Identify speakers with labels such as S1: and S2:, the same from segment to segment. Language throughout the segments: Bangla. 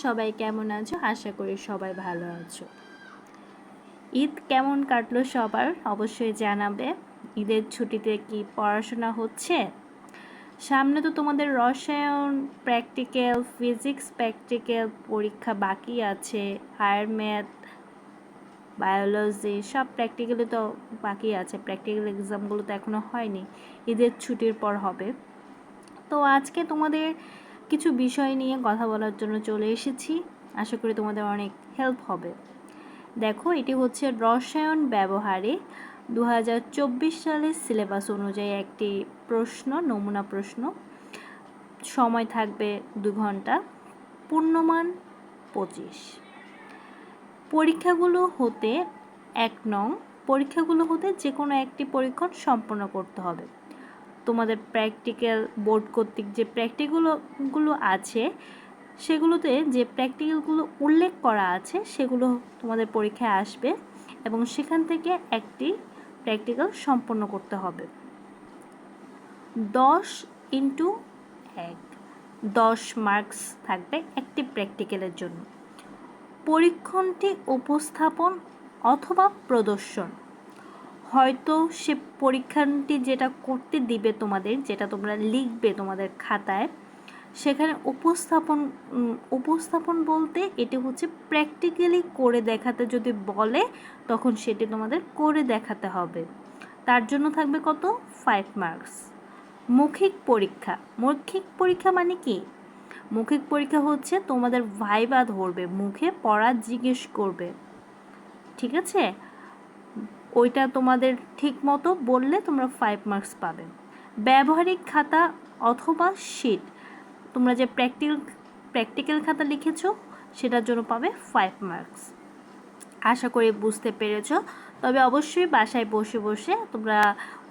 S1: সবাই কেমন আছো? আশা করি সবাই ভালো আছো। ঈদ কেমন কাটলো সবার অবশ্যই জানাবে। ঈদের ছুটিতে কি পড়াশোনা হচ্ছে? সামনে তো তোমাদের রসায়ন প্র্যাকটিক্যাল, ফিজিক্স প্র্যাকটিক্যাল পরীক্ষা বাকি আছে, হায়ার ম্যাথ, বায়োলজি সব প্র্যাকটিক্যালি তো বাকি আছে। প্র্যাকটিক্যাল এক্সামগুলো তো এখনও হয়নি, ঈদের ছুটির পর হবে। তো আজকে তোমাদের কিছু বিষয় নিয়ে কথা বলার জন্য চলে এসেছি। আশা করি তোমাদের অনেক হেল্প হবে। দেখো, এটি হচ্ছে রসায়ন ব্যবহারে 2024 সালের সিলেবাস অনুযায়ী একটি প্রশ্ন, নমুনা প্রশ্ন। সময় থাকবে 2 ঘন্টা, পূর্ণমান 25। পরীক্ষাগুলো হতে পরীক্ষাগুলো হতে যে কোনো একটি পরীক্ষণ সম্পন্ন করতে হবে। তোমাদের প্র্যাকটিক্যাল বোর্ড কর্তৃক যে প্র্যাকটিক্যালগুলো আছে সেগুলোতে যে প্র্যাকটিক্যালগুলো উল্লেখ করা আছে সেগুলো তোমাদের পরীক্ষায় আসবে এবং সেখান থেকে একটি প্র্যাকটিক্যাল সম্পন্ন করতে হবে। 10x1, 10 মার্কস থাকবে একটি প্র্যাকটিক্যালের জন্য। পরীক্ষণটি উপস্থাপন অথবা প্রদর্শন, হয়তো সে পরীক্ষাটি যেটা করতে দিবে তোমাদের, যেটা তোমরা লিখবে তোমাদের খাতায়, সেখানে উপস্থাপন বলতে এটি হচ্ছে প্র্যাকটিক্যালি করে দেখাতে যদি বলে তখন সেটি তোমাদের করে দেখাতে হবে। তার জন্য থাকবে কত? 5 মার্কস। মৌখিক পরীক্ষা মানে কি? মৌখিক পরীক্ষা হচ্ছে তোমাদের ভাইবা ধরবে, মুখে পড়া জিজ্ঞেস করবে, ঠিক আছে? ওইটা তোমাদের ঠিক মতো বললে তোমরা 5 মার্কস পাবে। ব্যবহারিক খাতা অথবা শিট, তোমরা যে প্র্যাকটিক্যাল খাতা লিখেছো সেটার জন্য পাবে 5 মার্কস। আশা করি বুঝতে পেরেছ। তবে অবশ্যই বাসায় বসে বসে তোমরা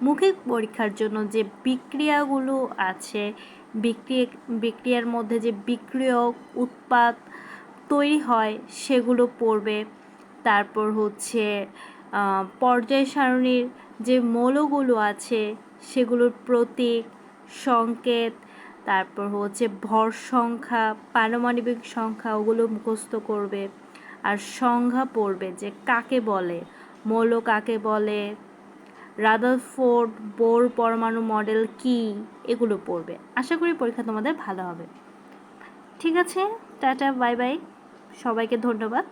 S1: মৌখিক পরীক্ষার জন্য যে বিক্রিয়াগুলো আছে, বিক্রিয়ার মধ্যে যে বিক্রিয়ক উৎপাদ তৈরি হয় সেগুলো পড়বে। তারপর হচ্ছে পর্যায় সারণীর যে মৌলগুলো আছে সেগুলোর প্রতীক, সংকেত, তারপর হচ্ছে ভর সংখ্যা, পারমাণবিক সংখ্যা, ওগুলো মুখস্থ করবে। আর সংজ্ঞা পড়বে যে কাকে বলে, মৌল কাকে বলে, রাদারফোর্ড বোর পরমাণু মডেল কি, এগুলো পড়বে। আশা করি পরীক্ষা তোমাদের ভালো হবে। ঠিক আছে, টাটা, বাই বাই, সবাইকে ধন্যবাদ।